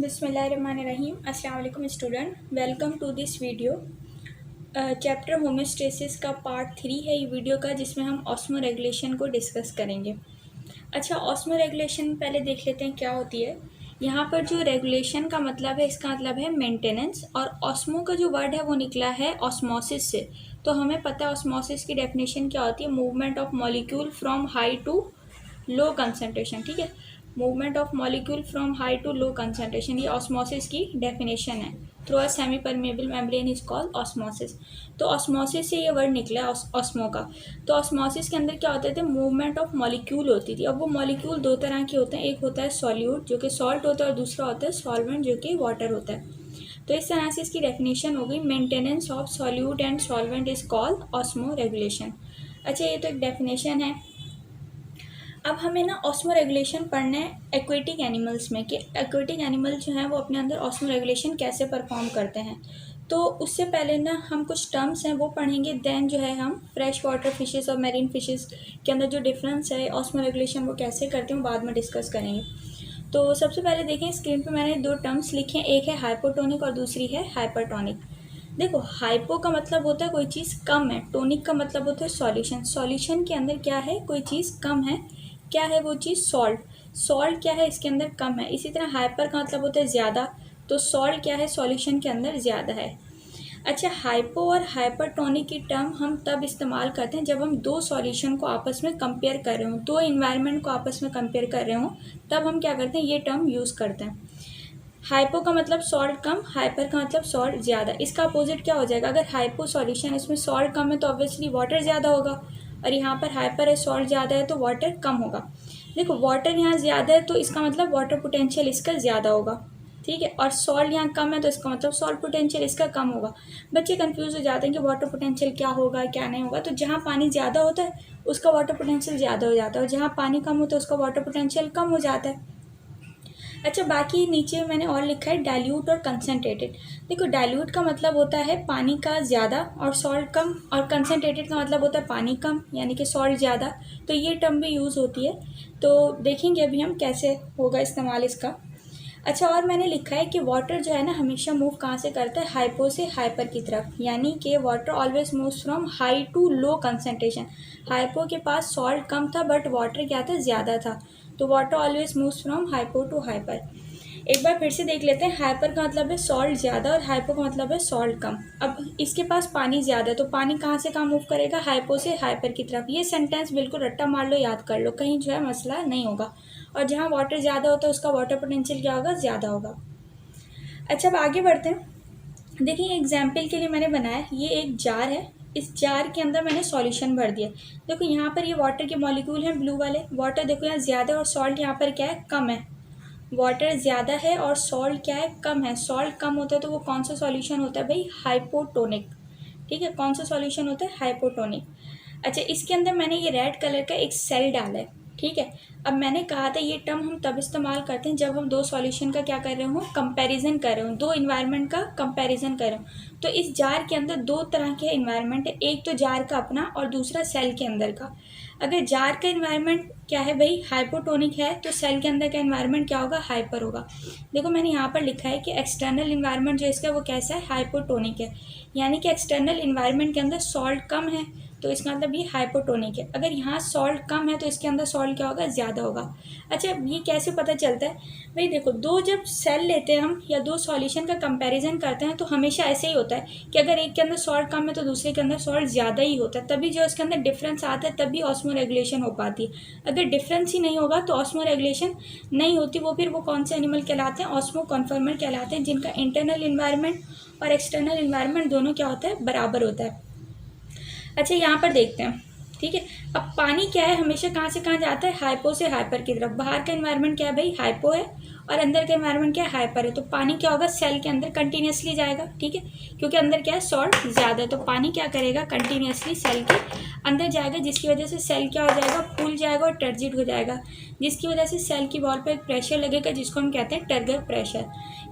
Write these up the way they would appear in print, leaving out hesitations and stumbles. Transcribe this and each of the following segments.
बिस्मिल्लाहिर्रहमानिर्रहीम। अस्सलाम वालेकुम student, welcome to this video. Chapter homeostasis का पार्ट 3 है ये वीडियो का, जिसमें हम ऑस्मो रेगुलेशन को डिस्कस करेंगे। अच्छा, ऑस्मो रेगुलेशन पहले देख लेते हैं क्या होती है। यहाँ पर जो रेगुलेशन का मतलब है, इसका मतलब है मेंटेनेंस, और ऑस्मो का जो वर्ड है वो निकला है ऑस्मोसिस से। तो हमें पता है ऑस्मोसिस की डेफिनेशन क्या होती है, movement of molecule from high to low concentration. ठीक है, movement of molecule from high to low concentration, ये ऑस्मोसिस की डेफिनेशन है। Through a semi permeable membrane is called osmosis. तो ऑस्मोसिस से ये वर्ड निकला है ऑस्मो का। तो ऑस्मोसिस के अंदर क्या होते थे, मूवमेंट ऑफ मॉलिक्यूल होती थी। अब वो मॉलिक्यूल दो तरह के होते हैं, एक होता है सॉल्यूट जो कि सॉल्ट होता है, और दूसरा होता है सॉल्वेंट जो कि वाटर होता है। तो इस तरह से इसकी डेफिनेशन हो गई, maintenance of solute and solvent is called osmo regulation. अच्छा, ये तो एक डेफिनेशन है। अब हमें ना ऑस्मो रेगुलेशन पढ़ना है एक्वेटिक एनिमल्स में, कि एक्वेटिक एनिमल जो हैं वो अपने अंदर ऑस्मो रेगुलेशन कैसे परफॉर्म करते हैं। तो उससे पहले ना हम कुछ टर्म्स हैं वो पढ़ेंगे, देन जो है हम फ्रेश वाटर फिशेस और मैरीन फिशेस के अंदर जो डिफरेंस है ऑस्मो रेगुलेशन वो कैसे करते हैं बाद में डिस्कस करेंगे। तो सबसे पहले देखें, स्क्रीन पे मैंने दो टर्म्स लिखे हैं, एक है हाइपोटोनिक और दूसरी है हाइपरटोनिक। देखो, हाइपो का मतलब होता है कोई चीज़ कम है, टोनिक का मतलब होता है सॉल्यूशन। सॉल्यूशन के अंदर क्या है, कोई चीज़ कम है, क्या है वो चीज़, सॉल्ट। सॉल्ट क्या है, इसके अंदर कम है। इसी तरह हाइपर का मतलब होता है ज़्यादा, तो सॉल्ट क्या है, सॉल्यूशन के अंदर ज़्यादा है। अच्छा, हाइपो और हाइपरटोनिक की टर्म हम तब इस्तेमाल करते हैं जब हम दो सॉल्यूशन को आपस में कंपेयर कर रहे हों, दो इन्वायरमेंट को आपस में कंपेयर कर रहे हों, तब हम क्या करते हैं, ये टर्म यूज़ करते हैं। हाइपो का मतलब सॉल्ट कम, हाइपर का मतलब सॉल्ट ज़्यादा। इसका अपोजिट क्या हो जाएगा, अगर हाइपो सॉल्यूशन इसमें सॉल्ट कम है तो ऑब्वियसली वाटर ज़्यादा होगा, और यहाँ पर हाइपर है सॉल्ट ज़्यादा है तो वाटर कम होगा। देखो, वाटर यहाँ ज़्यादा है तो इसका मतलब वाटर पोटेंशियल इसका ज़्यादा होगा, ठीक है, और सॉल्ट यहाँ कम है तो इसका मतलब सॉल्ट पोटेंशियल इसका कम होगा। बच्चे कंफ्यूज हो जाते हैं कि वाटर पोटेंशियल क्या होगा क्या नहीं होगा। तो जहाँ पानी ज़्यादा होता है उसका वाटर पोटेंशियल ज़्यादा हो जाता है, और जहाँ पानी कम होता है उसका वाटर पोटेंशियल कम हो जाता है। अच्छा, बाकी नीचे मैंने और लिखा है डाइल्यूट और कंसनट्रेटेड। देखो, डाइल्यूट का मतलब होता है पानी का ज़्यादा और सॉल्ट कम, और कंसनट्रेटेड का मतलब होता है पानी कम यानी कि सॉल्ट ज़्यादा। तो ये टर्म भी यूज़ होती है, तो देखेंगे अभी हम कैसे होगा इस्तेमाल इसका। अच्छा, और मैंने लिखा है कि वाटर जो है ना हमेशा मूव कहाँ से करता है, हाइपो से हाइपर की तरफ, यानी कि water always moves from high to low concentration. Hypo के पास सॉल्ट कम था बट वाटर क्या था, ज़्यादा था, तो water always moves from hypo to hyper. एक बार फिर से देख लेते हैं, हाइपर का मतलब है सॉल्ट ज़्यादा और हाइपो का मतलब है सॉल्ट कम। अब इसके पास पानी ज़्यादा है तो पानी कहाँ से कहाँ मूव करेगा, हाइपो से हाइपर की तरफ। ये सेंटेंस बिल्कुल रट्टा मार लो, याद कर लो, कहीं जो है मसला नहीं होगा। और जहाँ वाटर ज़्यादा होता है उसका वाटर पोटेंशियल क्या होगा, ज़्यादा होगा। अच्छा, अब आगे बढ़ते हैं। देखिए, एग्जाम्पल के लिए मैंने बनाया, ये एक जार है, इस जार के अंदर मैंने सॉल्यूशन भर दिया। देखो, यहाँ पर ये वाटर के मॉलिक्यूल हैं ब्लू वाले, वाटर देखो यहाँ ज़्यादा है और सॉल्ट यहाँ पर क्या है, कम है। वाटर ज़्यादा है और सॉल्ट क्या है, कम है। सॉल्ट कम होता है तो वो कौन सा सॉल्यूशन होता है भाई, हाइपोटोनिक। ठीक है, कौन सा सॉल्यूशन होता है, हाइपोटोनिक। अच्छा, इसके अंदर मैंने ये रेड कलर का एक सेल डाला है, ठीक है। अब मैंने कहा था ये टर्म हम तब इस्तेमाल करते हैं जब हम दो सॉल्यूशन का क्या कर रहे हो, कंपैरिजन कर रहे हो, दो इन्वायरमेंट का कंपैरिजन कर रहे हो। तो इस जार के अंदर दो तरह के इन्वायरमेंट है, एक तो जार का अपना और दूसरा सेल के अंदर का। अगर जार का इन्वायरमेंट क्या है भाई, हाइपोटोनिक है, तो सेल के अंदर का इन्वायरमेंट क्या होगा, हाइपर होगा। देखो, मैंने यहाँ पर लिखा है कि एक्सटर्नल इन्वायरमेंट जो इसका वो कैसा है, हाइपोटोनिक है, यानी कि एक्सटर्नल इन्वायरमेंट के अंदर सॉल्ट कम है तो इसका मतलब ये हाइपोटोनिक है। अगर यहाँ सॉल्ट कम है तो इसके अंदर सॉल्ट क्या होगा, ज़्यादा होगा। अच्छा, ये कैसे पता चलता है भाई, देखो, दो जब सेल लेते हैं हम या दो सॉल्यूशन का कंपैरिजन करते हैं तो हमेशा ऐसे ही होता है कि अगर एक के अंदर सॉल्ट कम है तो दूसरे के अंदर सॉल्ट ज़्यादा ही होता है, तभी जो इसके अंदर डिफरेंस आता है तभी ऑस्मो रेगुलेशन हो पाती है। अगर डिफरेंस ही नहीं होगा तो ऑस्मो रेगुलेशन नहीं होती। वो फिर वो कौन से एनिमल कहलाते हैं, ऑस्मो कन्फर्मर कहलाते हैं, जिनका इंटरनल इन्वायरमेंट और एक्सटर्नल इन्वायरमेंट दोनों क्या होता है, बराबर होता है। अच्छा, यहाँ पर देखते हैं, ठीक है। अब पानी क्या है, हमेशा कहाँ से कहाँ जाता है, हाइपो से हाइपर की तरफ। बाहर का इन्वायरमेंट क्या है भाई, हाइपो है, और अंदर का इन्वायरमेंट क्या है, हाइपर है। तो पानी क्या होगा, सेल के अंदर कंटिन्यूसली जाएगा, ठीक है, क्योंकि अंदर क्या है, सॉल्ट ज़्यादा है, तो पानी क्या करेगा, कंटिन्यूसली सेल के अंदर जाएगा, जिसकी वजह से सेल क्या हो जाएगा, फूल जाएगा और टर्जिड हो जाएगा, जिसकी वजह से सेल की वॉल पर एक प्रेशर लगेगा जिसको हम कहते हैं टर्गर प्रेशर।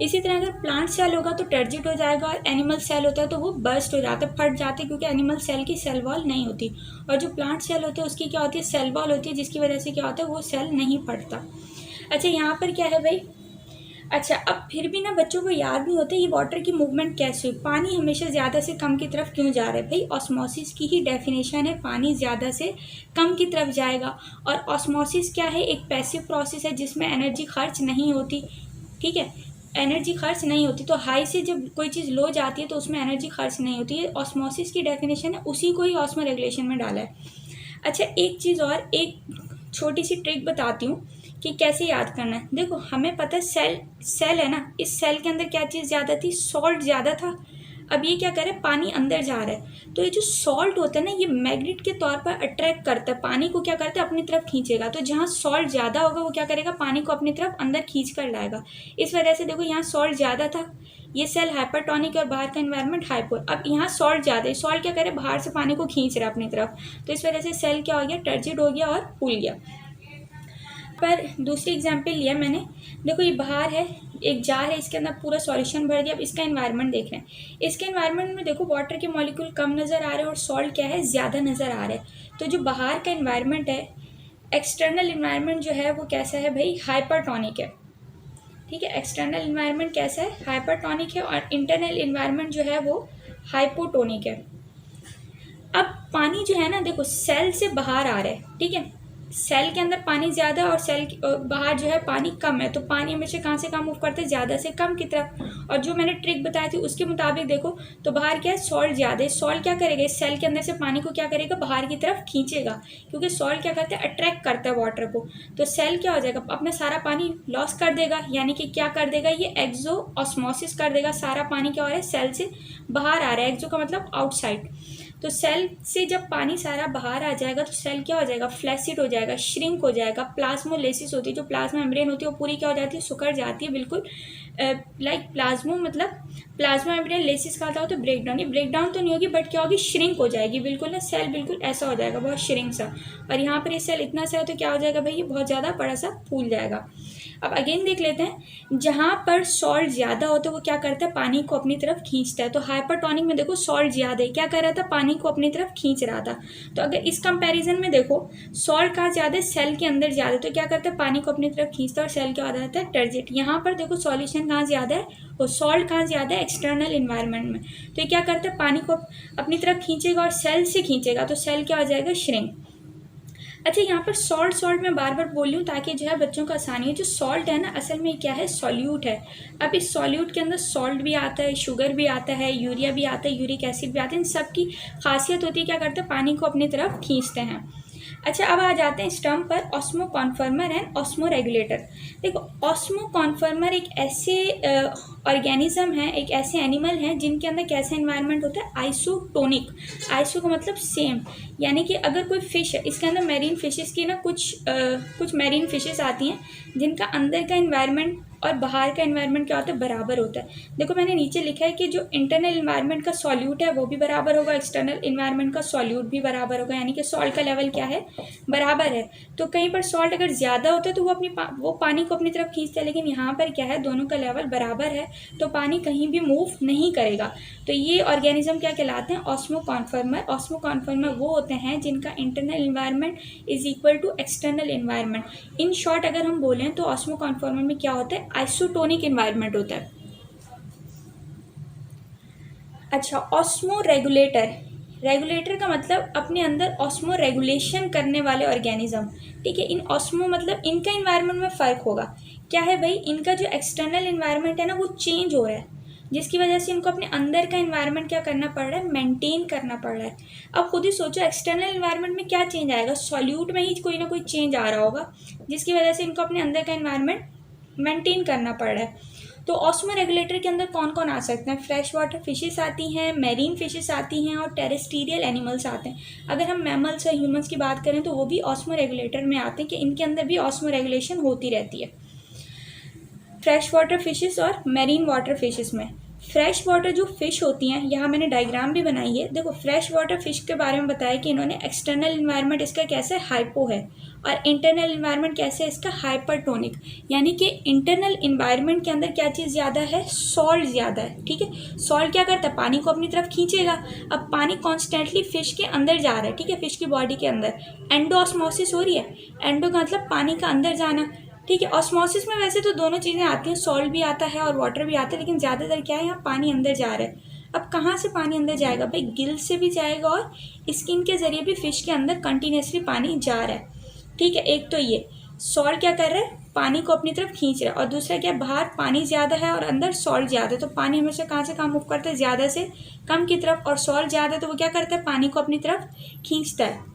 इसी तरह अगर प्लांट सेल होगा तो टर्जिड हो जाएगा, और एनिमल सेल होता है तो वो बर्स्ट हो जाता है, फट जाते हैं, क्योंकि एनिमल सेल की सेल वॉल नहीं होती, और जो प्लांट सेल होते हैं उसकी क्या होती है, सेल वॉल होती है, जिसकी वजह से क्या होता है, वो सेल नहीं फटता। अच्छा, यहाँ पर क्या है भाई, अच्छा, अब फिर भी ना बच्चों को याद नहीं होता ये वाटर की मूवमेंट कैसे हुई, पानी हमेशा ज़्यादा से कम की तरफ क्यों जा रहा है। भाई ऑस्मोसिस की ही डेफिनेशन है, पानी ज़्यादा से कम की तरफ जाएगा। और ऑस्मोसिस क्या है, एक पैसिव प्रोसेस है जिसमें एनर्जी खर्च नहीं होती। ठीक है, एनर्जी खर्च नहीं होती, तो हाई से जब कोई चीज़ लो जाती है तो उसमें एनर्जी खर्च नहीं होती है। ऑस्मोसिस की डेफिनेशन है, उसी को ही ऑस्मो रेगुलेशन में डाला है। अच्छा, एक चीज़ और, एक छोटी सी ट्रिक बताती हूँ कि कैसे याद करना है। देखो हमें पता है सेल है ना, इस सेल के अंदर क्या चीज़ ज़्यादा थी, सॉल्ट ज़्यादा था। अब ये क्या करे, पानी अंदर जा रहा है, तो ये जो सॉल्ट होता है ना, ये मैग्नेट के तौर पर अट्रैक्ट करता है पानी को, क्या करता है अपनी तरफ खींचेगा। तो जहाँ सॉल्ट ज़्यादा होगा वो क्या करेगा, पानी को अपनी तरफ अंदर खींच कर लाएगा। इस वजह से देखो यहाँ सॉल्ट ज़्यादा था, ये सेल हाइपरटोनिक और बाहर का एनवायरनमेंट हाइपोर। अब यहाँ सॉल्ट ज़्यादा है, सॉल्ट क्या करे, बाहर से पानी को खींच रहा है अपनी तरफ, तो इस वजह से सेल क्या हो गया, टर्जिड हो गया और फूल गया। पर दूसरी एग्जाम्पल लिया मैंने, देखो ये बाहर है, एक जार है, इसके अंदर पूरा सॉल्यूशन भर दिया। अब इसका एनवायरनमेंट देख रहे हैं, इसके एनवायरनमेंट में देखो वाटर के मॉलिक्यूल कम नज़र आ रहे हैं और सॉल्ट क्या है, ज़्यादा नज़र आ रहा है। तो जो बाहर का एनवायरनमेंट है, एक्सटर्नल एनवायरनमेंट जो है वो कैसा है भाई, हाइपरटोनिक है। ठीक है, एक्सटर्नल एनवायरनमेंट कैसा है, हाइपरटोनिक है, और इंटरनल एनवायरनमेंट जो है वो हाइपोटोनिक है। अब पानी जो है ना, देखो सेल से बाहर आ रहा है, ठीक है, सेल के अंदर पानी ज़्यादा और सेल बाहर जो है पानी कम है, तो पानी हमेशा कहाँ से कहाँ मूव करता है, ज़्यादा से कम की तरफ। और जो मैंने ट्रिक बताई थी उसके मुताबिक देखो, तो बाहर क्या है, सॉल्ट ज़्यादा है, सॉल्ट क्या करेगा, इस सेल के अंदर से पानी को क्या करेगा, बाहर की तरफ खींचेगा, क्योंकि सॉल्ट क्या करता है, अट्रैक्ट करता है वाटर को। तो सेल क्या हो जाएगा, अपना सारा पानी लॉस कर देगा, यानी कि क्या कर देगा, ये एक्सो ऑस्मोसिस कर देगा। सारा पानी क्या हो रहा है, सेल से बाहर आ रहा है, एक्सो का मतलब आउटसाइड। तो सेल से जब पानी सारा बाहर आ जाएगा तो सेल क्या हो जाएगा, फ्लैसिड हो जाएगा, श्रिंक हो जाएगा। प्लाज्मोलेसिस होती है, जो प्लाज्मा मेम्ब्रेन होती है वो पूरी क्या हो जाती है, सुखड़ जाती है बिल्कुल। लाइक प्लाज्मो मतलब प्लाज्मा मेम्ब्रेन, लेसिस का होता है तो ब्रेकडाउन, ये ब्रेकडाउन तो नहीं होगी बट क्या होगी, श्रिंक हो जाएगी बिल्कुल ना, सेल बिल्कुल ऐसा हो जाएगा, बहुत श्रिंक सा। और यहाँ पर ये सेल इतना सा है तो क्या हो जाएगा भाई, ये बहुत ज़्यादा बड़ा सा फूल जाएगा। अब अगेन देख लेते हैं, जहाँ पर सॉल्ट ज़्यादा होता है वो क्या करता है, पानी को अपनी तरफ खींचता है। तो हाइपरटोनिक में देखो सॉल्ट ज़्यादा है, क्या कर रहा था, पानी को अपनी तरफ खींच रहा था। तो अगर इस कंपैरिजन में देखो, सॉल्ट कहाँ ज़्यादा है, सेल के अंदर ज़्यादा है, तो क्या करता है, पानी को अपनी तरफ खींचता है और सेल क्या हो जाता है, टर्जिट। यहाँ पर देखो सॉल्यूशन कहाँ ज़्यादा है और सॉल्ट कहाँ ज़्यादा है, एक्सटर्नल इन्वायरमेंट में। तो ये क्या करता है, पानी को अपनी तरफ खींचेगा और सेल से खींचेगा, तो सेल क्या हो जाएगा, श्रिंक। अच्छा, यहाँ पर सॉल्ट मैं बार बार बोल रही हूँ ताकि जो है बच्चों को आसानी है। जो सॉल्ट है ना, असल में क्या है, सॉल्यूट है। अब इस सॉल्यूट के अंदर सॉल्ट भी आता है, शुगर भी आता है, यूरिया भी आता है, यूरिक एसिड भी आता है। इन सब की खासियत होती है क्या करते हैं, पानी को अपनी तरफ खींचते हैं। अच्छा, अब आ जाते हैं इस टर्म पर, ऑस्मो कॉन्फर्मर एंड ऑस्मो रेगुलेटर। देखो ऑस्मो कॉन्फर्मर एक ऐसे ऑर्गेनिज्म है, एक ऐसे एनिमल हैं जिनके अंदर कैसा एनवायरनमेंट होता है, आइसोटोनिक। आइसो का मतलब सेम, यानी कि अगर कोई फिश है, इसके अंदर मैरीन फिशेस की ना कुछ मैरीन फिशेस आती हैं जिनका अंदर का एनवायरनमेंट और बाहर का एनवायरनमेंट क्या होता है, बराबर होता है। देखो मैंने नीचे लिखा है कि जो इंटरनल एनवायरनमेंट का सॉल्यूट है वो भी बराबर होगा, एक्सटर्नल एनवायरनमेंट का सॉल्यूट भी बराबर होगा, यानी कि सॉल्ट का लेवल क्या है, बराबर है। तो कहीं पर सॉल्ट अगर ज़्यादा होता है तो वो पानी को अपनी तरफ खींचता है, लेकिन यहाँ पर क्या है, दोनों का लेवल बराबर है, तो पानी कहीं भी मूव नहीं करेगा। तो ये ऑर्गेनिज्म क्या कहलाते हैं, ऑस्मो कॉन्फर्मर। ऑस्मो कॉन्फर्मर वो होते हैं जिनका internal environment is equal to external environment. In short अगर हम बोलें तो ऑस्मो कॉन्फर्मर में क्या होता है, आइसोटोनिक एनवायरनमेंट होता है। अच्छा, ऑस्मो रेगुलेटर, रेगुलेटर का मतलब अपने अंदर ऑस्मो रेगुलेशन करने वाले ऑर्गेनिज्म। ठीक है, इन ऑस्मो मतलब इनका एनवायरनमेंट में फ़र्क होगा। क्या है भाई, इनका जो एक्सटर्नल एनवायरनमेंट है ना वो चेंज हो रहा है, जिसकी वजह से इनको अपने अंदर का एनवायरनमेंट क्या करना पड़ रहा है, मेंटेन करना पड़ रहा है। अब खुद ही सोचो, एक्सटर्नल एनवायरनमेंट में क्या चेंज आएगा, सॉल्यूट में ही कोई ना कोई चेंज आ रहा होगा, जिसकी वजह से इनको अपने अंदर का एनवायरनमेंट मेंटेन करना पड़ रहा है। तो ऑस्मो रेगुलेटर के अंदर कौन कौन आ सकते हैं, फ्रेश वाटर फिशेस आती हैं, मैरीन फिशेस आती हैं, और टेरेस्ट्रियल एनिमल्स आते हैं। अगर हम मैमल्स और ह्यूमंस की बात करें तो वो भी ऑस्मो रेगुलेटर में आते हैं, कि इनके अंदर भी ऑस्मो रेगुलेशन होती रहती है, फ्रेश वाटर फिशेस और मैरीन वाटर फिशेस में। फ्रेश वाटर जो फ़िश होती हैं, यहाँ मैंने डायग्राम भी बनाई है। देखो फ्रेश वाटर फ़िश के बारे में बताया कि इन्होंने एक्सटर्नल इन्वायरमेंट इसका कैसा है, हाइपो है, और इंटरनल इन्वायरमेंट कैसे है इसका, हाइपरटोनिक। यानी कि इंटरनल इन्वायरमेंट के अंदर क्या चीज़ ज़्यादा है, सॉल्ट ज़्यादा है। ठीक है, सॉल्ट क्या करता है, पानी को अपनी तरफ खींचेगा। अब पानी कॉन्स्टेंटली फ़िश के अंदर जा रहा है, ठीक है, फ़िश की बॉडी के अंदर एंडोऑस्मोसिस हो रही है। एंडो का मतलब पानी का अंदर जाना, ठीक है। ऑस्मोसिस में वैसे तो दोनों चीज़ें आती हैं, सॉल्ट भी आता है और वाटर भी आता है, लेकिन ज़्यादातर क्या है, यहाँ पानी अंदर जा रहा है। अब कहाँ से पानी अंदर जाएगा भाई, गिल से भी जाएगा और स्किन के ज़रिए भी फिश के अंदर कंटिन्यूसली पानी जा रहा है। ठीक है, एक तो ये सॉल्ट क्या कर रहा है, पानी को अपनी तरफ खींच रहा है, और दूसरा क्या, बाहर पानी ज़्यादा है और अंदर सॉल्ट ज़्यादा है, तो पानी हमेशा कहाँ से कहाँ मूव करता है, ज़्यादा से कम की तरफ, और सॉल्ट ज़्यादा है तो वो क्या करता है, पानी को अपनी तरफ खींचता है।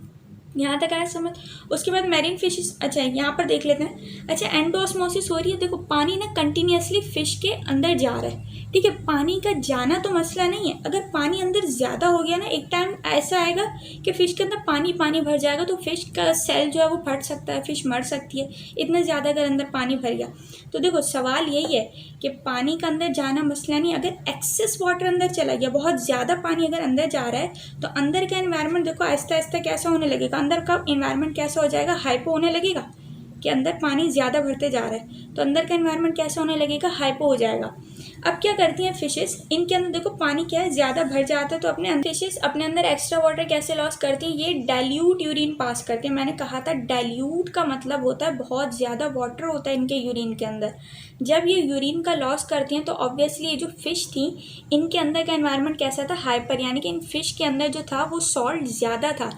यहाँ तक आया समझ। उसके बाद मैरीन फिशेस, अच्छा यहाँ पर देख लेते हैं। अच्छा, एंडोऑस्मोसिस हो रही है, देखो पानी ना कंटिन्यूसली फिश के अंदर जा रहा है। ठीक है, पानी का जाना तो मसला नहीं है, अगर पानी अंदर ज़्यादा हो गया ना, एक टाइम ऐसा आएगा कि फ़िश के अंदर पानी पानी भर जाएगा, तो फिश का सेल जो है वो फट सकता है, फिश मर सकती है, इतना ज़्यादा अगर अंदर पानी भर गया। तो देखो सवाल यही है कि पानी का अंदर जाना मसला नहीं, अगर एक्सेस वाटर अंदर चला गया, बहुत ज़्यादा पानी अगर अंदर जा रहा है, तो अंदर का एनवायरनमेंट देखो आहिस्ता आहिस्ता कैसा होने लगेगा, अंदर का एनवायरनमेंट कैसा हो जाएगा, हाइपो होने लगेगा, कि अंदर पानी ज़्यादा भरते जा रहा है, तो अंदर का एनवायरनमेंट कैसा होने लगेगा, हाइपो हो जाएगा। अब क्या करती हैं फिशेस, इनके अंदर देखो पानी क्या है, ज़्यादा भर जाता है, तो अपने फिशेस अपने अंदर एक्स्ट्रा वाटर कैसे लॉस करती हैं, ये डाइल्यूट यूरिन पास करते हैं। मैंने कहा था डाइल्यूट का मतलब होता है बहुत ज़्यादा वाटर होता है इनके यूरिन के अंदर। जब ये यूरिन का लॉस करती हैं तो ऑब्वियसली ये जो फिश थी, इनके अंदर का एनवायरनमेंट कैसा था, हाइपर, यानी कि इन फिश के अंदर जो था वो सॉल्ट ज़्यादा था।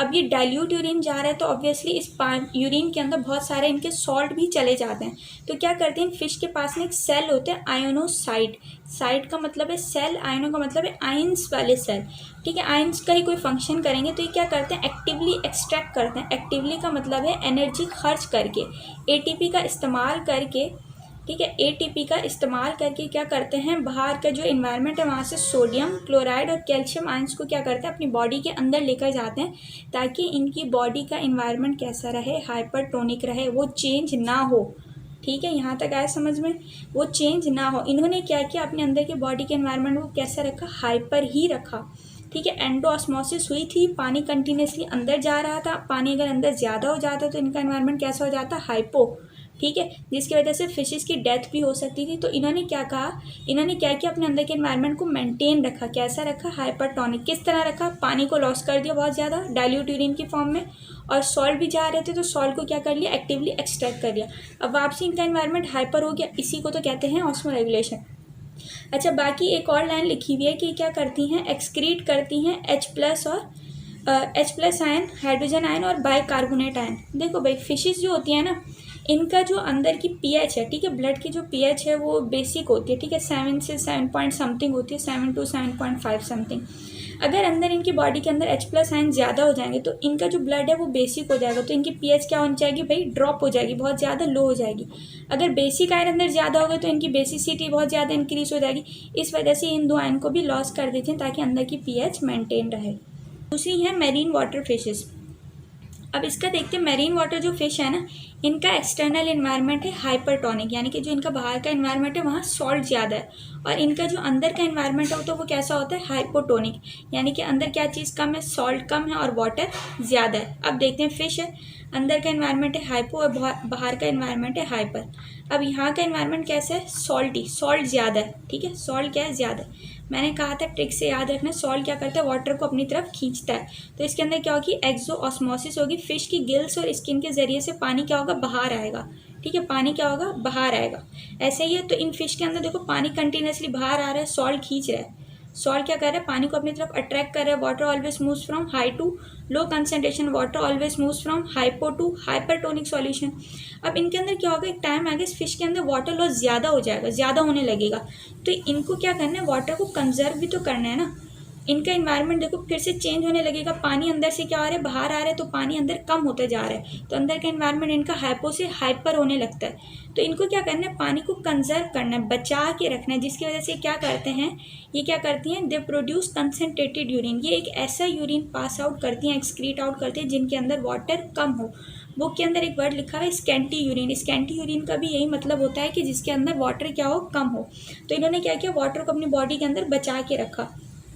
अब ये डाइल्यूट यूरिन जा रहा है तो ऑब्वियसली इस यूरिन के अंदर बहुत सारे इनके सॉल्ट भी चले जाते हैं। तो क्या करते हैं, फिश के पास में एक सेल होते हैं आयोनोसाइट। साइट का मतलब है सेल, आयनों का मतलब है आयंस वाले सेल। ठीक है, आयंस का ही कोई फंक्शन करेंगे तो ये क्या करते हैं, एक्टिवली एक्सट्रैक्ट करते हैं। एक्टिवली का मतलब है एनर्जी खर्च करके, एटीपी का इस्तेमाल करके। ठीक है, एटीपी का इस्तेमाल करके क्या करते हैं, बाहर का जो इन्वायरमेंट है वहाँ से सोडियम क्लोराइड और कैल्शियम आयंस को क्या करते हैं, अपनी बॉडी के अंदर लेकर जाते हैं, ताकि इनकी बॉडी का इन्वायरमेंट कैसा रहे, हाइपरटोनिक रहे, वो चेंज ना हो। ठीक है, यहाँ तक आया समझ में, वो चेंज ना हो। इन्होंने क्या किया, अपने अंदर के बॉडी के एनवायरनमेंट को कैसा रखा, हाइपर ही रखा। ठीक है, एंडोऑस्मोसिस हुई थी, पानी कंटिन्यूसली अंदर जा रहा था, पानी अगर अंदर ज़्यादा हो जाता तो इनका एनवायरनमेंट कैसा हो जाता, हाइपो। ठीक है, जिसकी वजह से फिशेस की डेथ भी हो सकती थी। तो इन्होंने क्या कहा, इन्होंने क्या किया, अपने अंदर के एनवायरनमेंट को मेंटेन रखा। कैसा रखा, हाइपरटोनिक। किस तरह रखा, पानी को लॉस कर दिया बहुत ज़्यादा डाइल्यूट यूरिन की फॉर्म में, और सॉल्ट भी जा रहे थे तो सॉल्ट को क्या कर लिया, एक्टिवली एक्सट्रैक्ट कर लिया। अब वापसी इनका एनवायरनमेंट हाइपर हो गया, इसी को तो कहते हैं ऑस्मोरेगुलेशन। अच्छा, बाकी एक और लाइन लिखी हुई है कि क्या करती हैं, एक्सक्रीट करती हैं H+ और H+ आयन, हाइड्रोजन आयन और बाइकार्बोनेट आयन। देखो भाई, फिशेस जो होती हैं ना, इनका जो अंदर की pH है, ठीक है, ब्लड की जो pH है वो बेसिक होती है। ठीक है, 7 से 7 पॉइंट समथिंग होती है, 7 to 7.5 समथिंग। अगर अंदर इनकी बॉडी के अंदर H+ आयन ज़्यादा हो जाएंगे तो इनका जो ब्लड है वो बेसिक हो जाएगा, तो इनकी pH क्या हो जाएगी भाई, ड्रॉप हो जाएगी, बहुत ज़्यादा लो हो जाएगी। अगर बेसिक आयन अंदर ज़्यादा हो गए तो इनकी बेसिसिटी बहुत ज़्यादा इंक्रीज हो जाएगी। इस वजह से इन दो आयन को भी लॉस कर देते हैं ताकि अंदर की pH मेंटेन रहे। दूसरी है मेरीन वाटर फिशेस। अब इसका देखते हैं, मेरीन वाटर जो फिश है ना, इनका एक्सटर्नल इन्वायरमेंट है हाइपरटोनिक, यानी कि जो इनका बाहर का इन्वायरमेंट है वहाँ सॉल्ट ज़्यादा है, और इनका जो अंदर का इन्वायरमेंट है तो वो कैसा होता है, हाइपोटोनिक, यानी कि अंदर क्या चीज़ कम है, सॉल्ट कम है और वाटर ज़्यादा है। अब देखते हैं, फिश है, अंदर का इन्वायरमेंट है हाइपो और बाहर का इन्वायरमेंट है हाइपर। अब यहाँ का इन्वायरमेंट कैसा है, सॉल्टी, सॉल्ट ज़्यादा है। ठीक है, सॉल्ट क्या है, ज़्यादा है। मैंने कहा था ट्रिक से याद रखना, सॉल्ट क्या करता है, वाटर को अपनी तरफ खींचता है। तो इसके अंदर क्या होगी, एक्सोऑस्मोसिस होगी, फिश की गिल्स और स्किन के जरिए से पानी क्या होगा, बाहर आएगा। ठीक है, पानी क्या होगा, बाहर आएगा। ऐसे ही है, तो इन फिश के अंदर देखो पानी कंटिन्यूसली बाहर आ रहा है, सॉल्ट खींच रहा है। सॉल्ट क्या कर रहा है, पानी को अपनी तरफ अट्रैक्ट कर रहा है। Water always moves from high to low concentration, water always moves from hypo to hypertonic solution. अब इनके अंदर क्या होगा, एक टाइम आएगा इस फिश के अंदर वाटर लॉस ज़्यादा हो जाएगा, ज़्यादा होने लगेगा। तो इनको क्या करना है, वाटर को कंजर्व भी तो करना है ना। इनका इन्वायरमेंट देखो फिर से चेंज होने लगेगा, पानी अंदर से क्या आ रहा है, बाहर आ रहा है, तो पानी अंदर कम होता जा रहा है, तो अंदर का इन्वायरमेंट इनका हाइपो से हाइपर होने लगता है। तो इनको क्या करना है, पानी को कंजर्व करना है, बचा के रखना है, जिसकी वजह से क्या करते हैं, ये क्या करती हैं, दे प्रोड्यूस कंसनट्रेटेड यूरिन। ये एक ऐसा यूरिन पास आउट करती हैं, एक्सक्रीट आउट करती हैं जिनके अंदर वाटर कम हो। बुक के अंदर एक वर्ड लिखा हुआ है स्कैंटी यूरिन। स्कैंटी यूरिन का भी यही मतलब होता है कि जिसके अंदर वाटर क्या हो, कम हो। तो इन्होंने क्या किया, वाटर को अपनी बॉडी के अंदर बचा के रखा।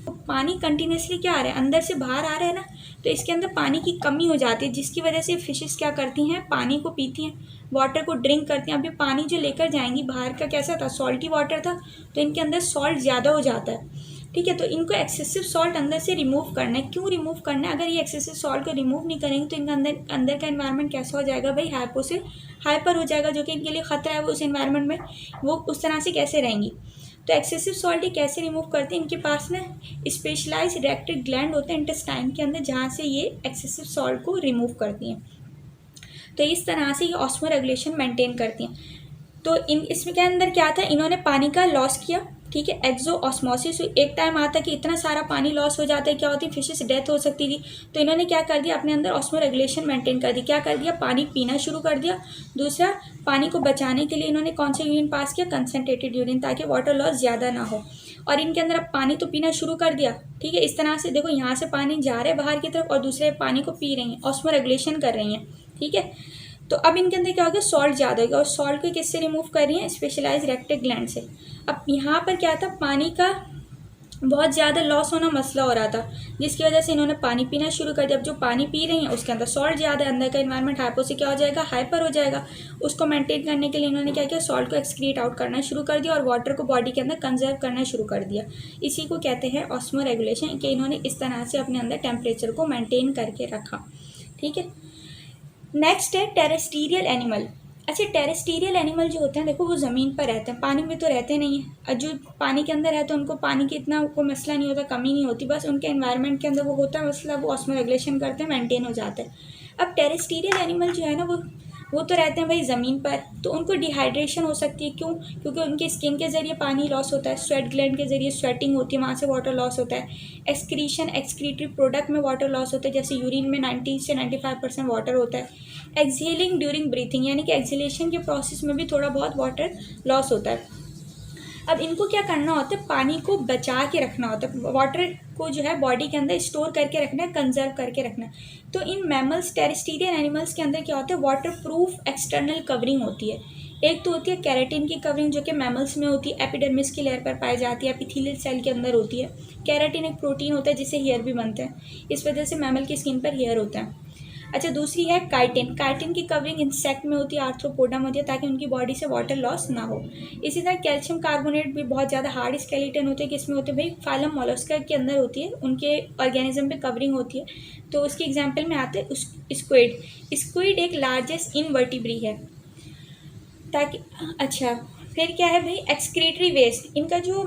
तो पानी कंटिन्यूसली क्या आ रहा है, अंदर से बाहर आ रहा है ना, तो इसके अंदर पानी की कमी हो जाती है, जिसकी वजह से फिशेस क्या करती हैं, पानी को पीती हैं, वाटर को ड्रिंक करती हैं। अब ये पानी जो लेकर जाएंगी, बाहर का कैसा था, सॉल्टी वाटर था, तो इनके अंदर सॉल्ट ज़्यादा हो जाता है। ठीक है। तो इनको एक्सेसिव सॉल्ट अंदर से रिमूव करना है। क्यों रिमूव करना है? अगर ये एक्सेसिव सॉल्ट को रिमूव नहीं करेंगे तो इनका अंदर का एनवायरनमेंट कैसा हो जाएगा भाई? हाइपो से हाइपर हो जाएगा, जो कि इनके लिए खतरा है। वो उस एनवायरनमेंट में वो उस तरह से कैसे रहेंगी? तो एक्सेसिव सॉल्ट ये कैसे रिमूव करते हैं? इनके पास ना स्पेशलाइज रेक्टेड ग्लैंड होते हैं इंटेस्टाइन के अंदर, जहाँ से ये एक्सेसिव सॉल्ट को रिमूव करती हैं। तो इस तरह से ये ऑस्मो रेगुलेशन मेंटेन करती हैं। तो इसमें क्या अंदर क्या था, इन्होंने पानी का लॉस किया, ठीक है, एक्सो ऑस्मोसिस। एक टाइम आता कि इतना सारा पानी लॉस हो जाता है, क्या होती है, फिशेस डेथ हो सकती थी। तो इन्होंने क्या कर दिया, अपने अंदर ऑस्मो रेगुलेशन मेंटेन कर दी। क्या कर दिया, पानी पीना शुरू कर दिया। दूसरा, पानी को बचाने के लिए इन्होंने कौन सा यूरिन पास किया, कंसनट्रेटेड यूरिन, ताकि वाटर लॉस ज़्यादा ना हो। और इनके अंदर अब पानी तो पीना शुरू कर दिया, ठीक है। इस तरह से देखो, यहाँ से पानी जा रहा है बाहर की तरफ और दूसरे पानी को पी रही हैं, ऑस्मो रेगुलेशन कर रही हैं, ठीक है। तो अब इनके अंदर क्या हो गया, सॉल्ट ज़्यादा हो गया। और सॉल्ट को किससे रिमूव कर रही हैं, स्पेशलाइज रेक्टेड ग्लैंड से। अब यहाँ पर क्या था, पानी का बहुत ज़्यादा लॉस होना मसला हो रहा था, जिसकी वजह से इन्होंने पानी पीना शुरू कर दिया। अब जो पानी पी रही हैं उसके अंदर सॉल्ट ज़्यादा है, अंदर का एनवायरनमेंट हाइपो से क्या हो जाएगा, हाइपर हो जाएगा। उसको मेंटेन करने के लिए इन्होंने क्या किया, सॉल्ट को एक्सक्रीट आउट करना शुरू कर दिया और वाटर को बॉडी के अंदर कंजर्व करना शुरू कर दिया। इसी को कहते हैं ऑस्मो रेगुलेशन, कि इन्होंने इस तरह से अपने अंदर टेम्परेचर को मेंटेन करके रखा, ठीक है। नेक्स्ट है टेरेस्ट्रियल एनिमल। अच्छा, टेरेस्ट्रियल एनिमल जो होते हैं, देखो वो ज़मीन पर रहते हैं, पानी में तो रहते नहीं हैं। और जो पानी के अंदर है तो उनको पानी की इतना कोई मसला नहीं होता, कमी नहीं होती, बस उनके एनवायरनमेंट के अंदर वो होता है मसला, वो ऑस्मो रेगुलेशन करते हैं, मेंटेन हो जाता है। अब टेरेस्ट्रियल एनिमल जो है ना, वो तो रहते हैं भाई ज़मीन पर, तो उनको डिहाइड्रेशन हो सकती है। क्यों? क्योंकि उनकी स्किन के ज़रिए पानी लॉस होता है, स्वेट ग्लैंड के ज़रिए स्वेटिंग होती है, वहाँ से वाटर लॉस होता है। एक्सक्रीशन, एक्सक्रीटरी प्रोडक्ट में वाटर लॉस होता है, जैसे यूरिन में 90 से 95% वाटर होता है। एक्सहेलिंग ड्यूरिंग ब्रीथिंग, यानी कि एक्सहेलेशन के प्रोसेस में भी थोड़ा बहुत वाटर लॉस होता है। अब इनको क्या करना होता है, पानी को बचा के रखना होता है, वाटर को जो है बॉडी के अंदर स्टोर करके रखना है, कंजर्व करके रखना है। तो इन मैमल्स, टेरेस्ट्रियल एनिमल्स के अंदर क्या होता है, वाटर प्रूफ एक्सटर्नल कवरिंग होती है। एक तो होती है केराटिन की कवरिंग, जो कि मैमल्स में होती है, एपिडर्मिस की लेयर पर पाई जाती है, एपिथेलियल सेल के अंदर होती है। केराटिन एक प्रोटीन होता है जिससे हेयर भी बनते हैं, इस वजह से मैमल की स्किन पर हेयर होता है। अच्छा, दूसरी है काइटिन। काइटिन की कवरिंग इंसेक्ट में होती है, आर्थ्रोपोडा में होती है, ताकि उनकी बॉडी से वाटर लॉस ना हो। इसी तरह कैल्शियम कार्बोनेट भी बहुत ज़्यादा हार्ड स्केलेटन होते हैं, किसमें होते हैं भाई, फाइलम मोलस्का के अंदर होती है, उनके ऑर्गेनिज्म पे कवरिंग होती है। तो उसकी एग्जांपल में आते हैं स्क्विड। स्क्विड एक लार्जेस्ट इनवर्टिब्री है, ताकि अच्छा फिर क्या है भाई, एक्सक्रीटरी वेस्ट। इनका जो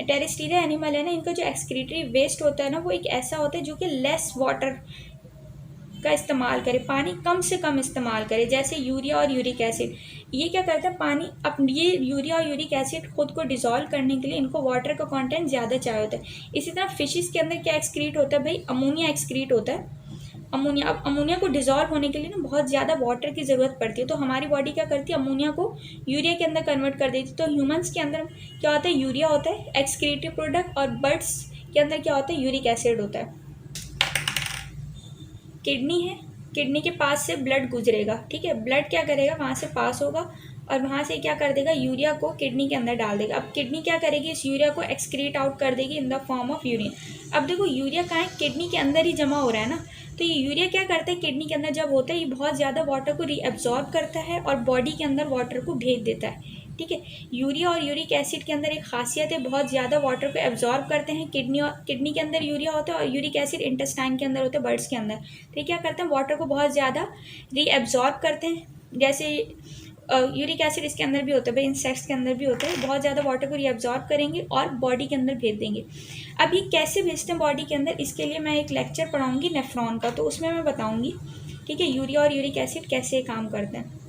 टेरेस्ट्रियल एनिमल है ना, इनका जो एक्सक्रीटरी वेस्ट होता है ना, वो एक ऐसा होता है जो कि लेस वाटर का इस्तेमाल करे, पानी कम से कम इस्तेमाल करे, जैसे यूरिया और यूरिक एसिड। ये क्या करता है, पानी ये यूरिया और यूरिक एसिड खुद को डिसॉल्व करने के लिए इनको वाटर का कंटेंट ज़्यादा चाहिए होता है। इसी तरह फिशेस के अंदर क्या एक्सक्रीट होता है भाई, अमोनिया एक्सक्रीट होता है। अमोनिया, अब अमोनिया को डिसॉल्व होने के लिए ना बहुत ज़्यादा वाटर की ज़रूरत पड़ती है, तो हमारी बॉडी क्या करती है, अमोनिया को यूरिया के अंदर कन्वर्ट कर देती है। तो ह्यूमंस के अंदर क्या होता है, यूरिया होता है एक्सक्रीटिव प्रोडक्ट, और बर्ड्स के अंदर क्या होता है, यूरिक एसिड होता है। किडनी है, किडनी के पास से ब्लड गुजरेगा, ठीक है, ब्लड क्या करेगा, वहाँ से पास होगा और वहाँ से क्या कर देगा, यूरिया को किडनी के अंदर डाल देगा। अब किडनी क्या करेगी, इस यूरिया को एक्सक्रीट आउट कर देगी in the form of urine. अब देखो, यूरिया कहाँ है, किडनी के अंदर ही जमा हो रहा है ना। तो ये यूरिया क्या करता है, किडनी के अंदर जब होता है, ये बहुत ज़्यादा वाटर को रीअब्जॉर्ब करता है और बॉडी के अंदर वाटर को भेज देता है, ठीक है। यूरिया और यूरिक एसिड के अंदर एक खासियत है, बहुत ज़्यादा वाटर को एब्जॉर्ब करते हैं। किडनी के अंदर यूरिया होता है और यूरिक एसिड इंटेस्टाइन के अंदर होता है, बर्ड्स के अंदर। तो ये क्या करते हैं, वाटर को बहुत ज़्यादा रीअब्जॉर्ब करते हैं। जैसे यूरिक एसिड इसके अंदर भी होता है भाई, इंसेक्ट्स के अंदर भी होता है, बहुत ज़्यादा वाटर को रीअब्जॉर्ब करेंगे और बॉडी के अंदर भेज देंगे। अब ये कैसे भेजते हैं बॉडी के अंदर, इसके लिए मैं एक लेक्चर पढ़ाऊँगी नेफ्रॉन का, तो उसमें मैं बताऊँगी, ठीक है, यूरिया और यूरिक एसिड कैसे काम करते हैं।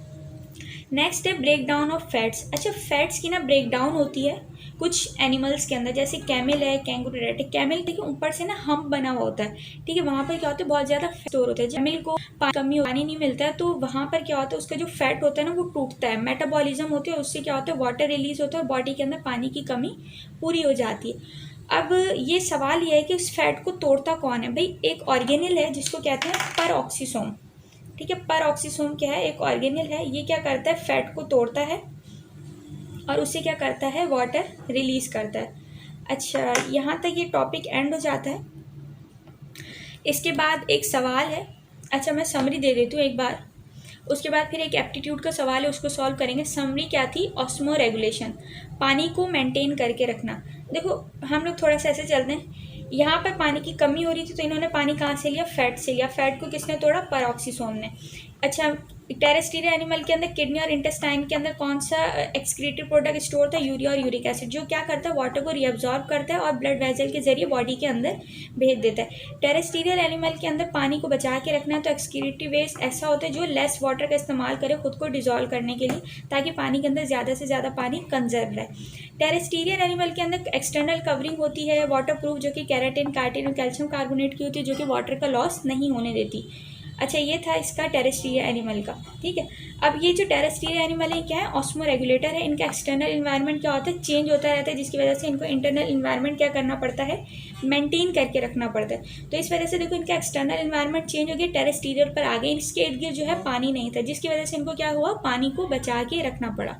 नेक्स्ट है ब्रेक डाउन ऑफ फैट्स। अच्छा, फैट्स की ना ब्रेक डाउन होती है कुछ एनिमल्स के अंदर, जैसे कैमल है, कैंगरू रैट है। कैमल देखिए ऊपर से ना हम्प बना हुआ होता है, ठीक है, वहाँ पर क्या होता है, बहुत ज़्यादा स्टोर होता है। कैमल को पानी नहीं मिलता है, तो वहाँ पर क्या होता है, उसका जो फैट होता है ना, वो टूटता है, मेटाबॉलिज्म होती है, उससे क्या होता है, वाटर रिलीज होता है और बॉडी के अंदर पानी की कमी पूरी हो जाती है। अब ये सवाल ये है कि उस फैट को तोड़ता कौन है भाई, एक ऑर्गेनल है जिसको कहते हैं परऑक्सीसोम, ठीक है। परऑक्सीसोम क्या है, एक ऑर्गेनल है, ये क्या करता है, फैट को तोड़ता है और उससे क्या करता है, वाटर रिलीज करता है। अच्छा, यहाँ तक ये टॉपिक एंड हो जाता है। इसके बाद एक सवाल है, अच्छा मैं समरी दे देती हूँ एक बार, उसके बाद फिर एक एप्टीट्यूड का सवाल है, उसको सॉल्व करेंगे। समरी क्या थी, ऑस्मो रेगुलेशन, पानी को मेंटेन करके रखना। देखो हम लोग थोड़ा सा ऐसे चलते हैं, यहाँ पर पानी की कमी हो रही थी तो इन्होंने पानी कहाँ से लिया, फैट से लिया। फैट को किसने तोड़ा, पेरोक्सीसोम ने। अच्छा, टेरेस्टीरिया एनिमल के अंदर किडनी और इंटेस्टाइन के अंदर कौन सा एक्सक्रीटेड प्रोडक्ट स्टोर था, यूरिया और यूरिक एसिड, जो क्या करता है, वाटर को रीअब्जॉर्ब करता है और ब्लड वेसल के जरिए बॉडी के अंदर भेज देता है। टेरेस्टीरियल एनिमल के अंदर पानी को बचा के रखना है तो एक्सक्रीटिव वेस्ट ऐसा होता है जो लेस वाटर का इस्तेमाल करे खुद को डिजोल्व करने के लिए, ताकि पानी के अंदर ज़्यादा से ज़्यादा पानी कंजर्व रहे। टेरेस्टीरियल एनिमल के अंदर एक्सटर्नल कवरिंग होती है वाटर प्रूफ, जो कि कैराटिन, कार्टिन और कैल्शियम कार्बोनेट की होती है, जो कि वाटर का लॉस नहीं होने देती। अच्छा, ये था इसका टेरेस्ट्रियल एनिमल का। ठीक है, अब ये जो टेरेस्ट्रियल एनिमल है क्या है, ऑस्मो रेगुलेटर है। इनका एक्सटर्नल इन्वायरमेंट क्या होता है, चेंज होता रहता है, जिसकी वजह से इनको इंटरनल इन्वायरमेंट क्या करना पड़ता है, मेंटेन करके रखना पड़ता है। तो इस वजह से देखो इनका एक्सटर्नल इन्वायरमेंट चेंज हो गया, टेरेस्ट्रियल पर आ गए, इसके इर्द गिर्द जो है पानी नहीं था, जिसकी वजह से इनको क्या हुआ, पानी को बचा के रखना पड़ा।